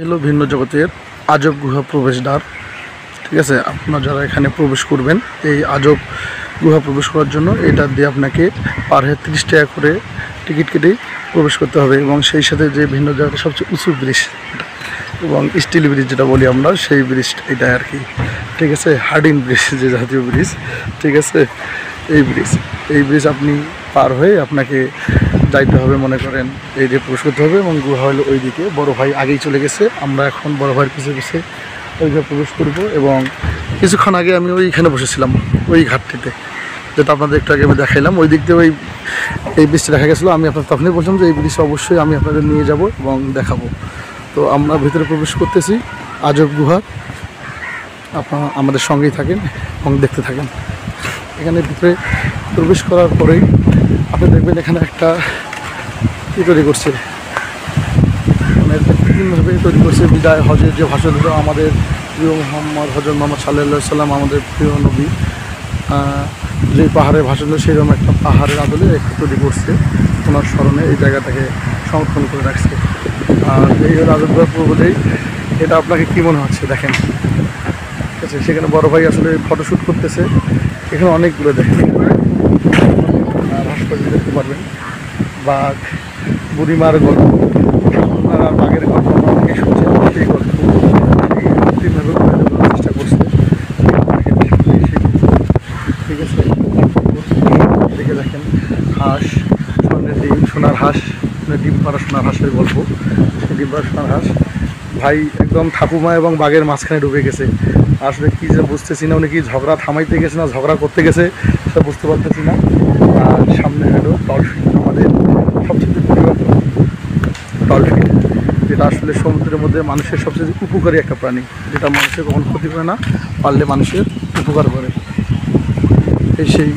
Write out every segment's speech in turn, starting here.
হলো ভিন্ন জগতের আজব গুহা প্রবেশদ্বার। ঠিক আছে, আপনারা যারা এখানে প্রবেশ করবেন এই আজব গুহা প্রবেশ করার জন্য এটা দিয়ে আপনাকে পার হেড 30 টাকা করে টিকিট কেটে প্রবেশ করতে হবে। এবং সেই সাথে যে ভিন্ন জগতের সবচেয়ে উঁচু ব্রিজ এবং স্টিল ব্রিজ যেটা বলি আমরা, সেই ব্রিজ এটা আর কি। ঠিক আছে, হার্ডিন ব্রিজ যে জাতীয় ব্রিজ, ঠিক আছে, এই ব্রিজ আপনি পার হয়ে আপনাকে যাইতে হবে, মনে করেন এই দিয়ে প্রবেশ করতে হবে। এবং গুহা হলো ওই দিকে, বড় ভাই আগেই চলে গেছে, আমরা এখন বড় ভাইয়ের পিছিয়ে ওইখানে প্রবেশ করব। এবং কিছুক্ষণ আগে আমি ওইখানে বসেছিলাম ওই ঘাটটিতে, যেটা আপনাদের একটু আগে আমি দেখাইলাম, ওই দিক দিয়ে এই ব্রিজটা দেখা গেছিলো। আমি আপনার তখনই বলছিলাম যে এই ব্রিজ অবশ্যই আমি আপনাদের নিয়ে যাব এবং দেখাবো। তো আমরা ভিতরে প্রবেশ করতেছি আজব গুহা, আপনারা আমাদের সঙ্গেই থাকেন এবং দেখতে থাকেন। এখানে ভিতরে প্রবেশ করার পরেই আপনি দেখবেন এখানে একটা তৈরি করছে, মানে কৃত্রিমভাবে তৈরি করছে বিদায় হজের যে ভাষণ হলো আমাদের প্রিয় হজরত মোহাম্মদ সাল্লাল্লাহু আলাইহি সাল্লাম, আমাদের প্রিয় নবী যে পাহাড়ে ভাষণ হলো সেরকম একটা পাহাড়ের আদলে একটা তৈরি করছে, ওনার স্মরণে এই জায়গাটাকে সংরক্ষণ করে রাখছে। আর এই হলো আজব গুহা পূর্বতেই। এটা আপনাকে কী মনে হচ্ছে দেখেন, ঠিক আছে। সেখানে বড় ভাই আসলে ফটোশ্যুট করতেছে। এখানে অনেকগুলো দেখেন ভাস্কর্য দেখতে পারবেন, বাঘ, বুড়িমার গল্প, আপনারা বাঘের গল্প অনেকে শুনছেন, সেই গল্প কৃত্রিমভাবে করার চেষ্টা করছে। ঠিক আছে, দেখে দেখেন হাঁস, স্বর্ণের ডিম, সোনার হাঁস, ডিম পাড়া সোনার হাঁসের গল্প। সেই ডিম পাড়া সোনার হাঁস ভাই একদম ঠাকুমা এবং বাঘের মাঝখানে ডুবে গেছে। আসলে কী যে বুঝতেছি না, উনি কি ঝগড়া থামাইতে গেছে না ঝগড়া করতে গেছে সেটা বুঝতে পারতেছি না। আর সামনে হলো ডলফিন, আমাদের সবচেয়ে প্রিয় ডলফিন, যেটা আসলে সমুদ্রের মধ্যে মানুষের সবচেয়ে উপকারী একটা প্রাণী, যেটা মানুষের কখনো ক্ষতি করে না, পারলে মানুষের উপকার করে। এই সেই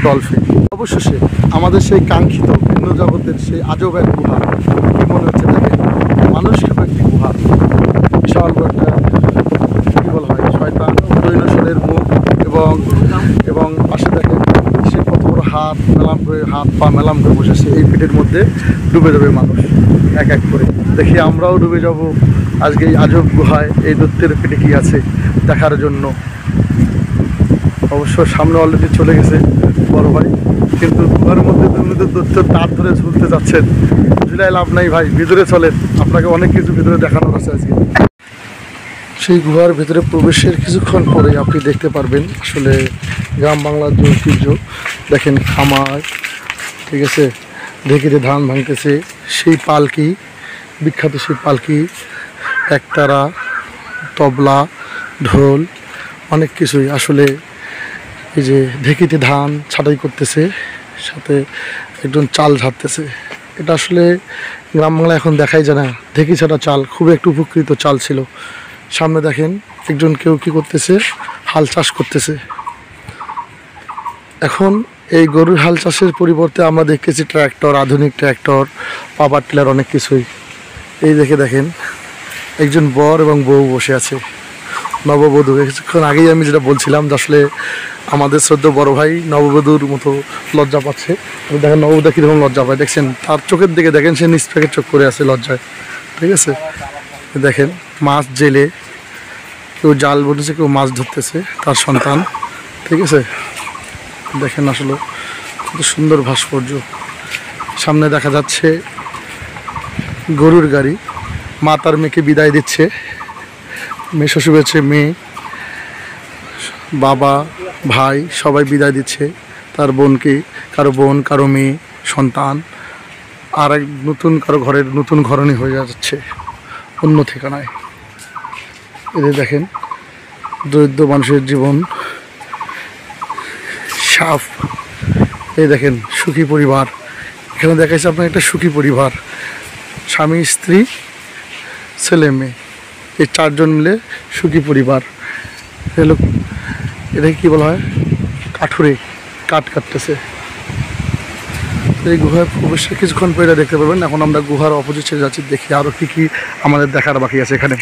ডলফিন অবশেষে আমাদের সেই কাঙ্ক্ষিত ভিন্ন জগতের সেই আজব এক গুহা। কী মনে হচ্ছে দেখেন, মানুষ কেন একটি গুহা, বিশাল একটা কী বলা হয় শয়তান দৈনসরের মুখ, এবং পাশে দেখেন সে কত বড় হাত মেলাম করে, হাত পা মেলাম করে বসেছে। এই পেটের মধ্যে ডুবে যাবে মানুষ এক এক করে। দেখি আমরাও ডুবে যাব আজকে এই আজব গুহায়, এই দৈত্যের পেটে কী আছে দেখার জন্য। অবশ্য সামনে অলরেডি চলে গেছে বড় ভাই, কিন্তু গুহার মধ্যে দৈত্য তার ধরে ঝুলতে যাচ্ছেন। ঝুলাই লাভ নাই ভাই, ভিতরে চলেন, আপনাকে অনেক কিছু ভিতরে দেখানোর আছে আজকে। সেই গুহার ভেতরে প্রবেশের কিছুক্ষণ পরে আপনি দেখতে পারবেন আসলে গ্রাম বাংলার যে ঐতিহ্য। দেখেন খামার, ঠিক আছে, ঢেকিতে ধান ভাঙতেছে, সেই পালকি, বিখ্যাত সেই পালকি, একতারা, তবলা, ঢোল, অনেক কিছুই। আসলে এই যে ঢেকিতে ধান ছাঁটাই করতেছে, সাথে একজন চাল ঝাড়তেছে। এটা আসলে গ্রাম বাংলা এখন দেখাই যায় না। ঢেকি ছাড়া চাল খুব একটু উপকৃত চাল ছিল। সামনে দেখেন একজন কেউ কী করতেছে, হাল চাষ করতেছে। এখন এই গরুর হাল চাষের পরিবর্তে আমরা দেখতেছি ট্র্যাক্টর, আধুনিক ট্র্যাক্টর, পাওয়ার টিলার, অনেক কিছুই। এই দেখেন একজন বর এবং বউ বসে আছে, নববধূ। কিছুক্ষণ আগেই আমি যেটা বলছিলাম যে আসলে আমাদের শ্রদ্ধেয় বড় ভাই নববধূর মতো লজ্জা পাচ্ছে। দেখেন নববধূ কীরকম লজ্জা পায়, দেখছেন তার চোখের দিকে দেখেন, সে নিষ্প্রাকের চোখ করে আছে লজ্জায়। ঠিক আছে, দেখেন মাছ জেলে, কেউ জাল বলেছে, কেউ মাছ ধরতেছে, তার সন্তান। ঠিক আছে, দেখেন আসলে কত সুন্দর ভাস্কর্য। সামনে দেখা যাচ্ছে গরুর গাড়ি, মা তার মেয়েকে বিদায় দিচ্ছে, মেয়ে শ্বশুর হচ্ছে, মেয়ে, বাবা, ভাই সবাই বিদায় দিচ্ছে তার বোনকে, কারো বোন, কারো মেয়ে, সন্তান। আর এক নতুন কারো ঘরের নতুন ঘরণী হয়ে যাচ্ছে অন্য ঠিকানায়। এদের দেখেন দরিদ্র মানুষের জীবন সাফ। এই দেখেন সুখী পরিবার, এখানে দেখাচ্ছে আপনার একটা সুখী পরিবার, স্বামী, স্ত্রী, ছেলে, মেয়ে, এই চারজন মিলে সুখী পরিবার। এটাকে কী বলা হয়, কাঠুরে কাঠ কাটতেছে। এই গুহায় প্রবেশের কিছুক্ষণ পরে দেখতে পাবেন। এখন আমরা গুহার অপোজিট সাইডে যাচ্ছি, দেখি আরও কী কী আমাদের দেখার বাকি আছে এখানে।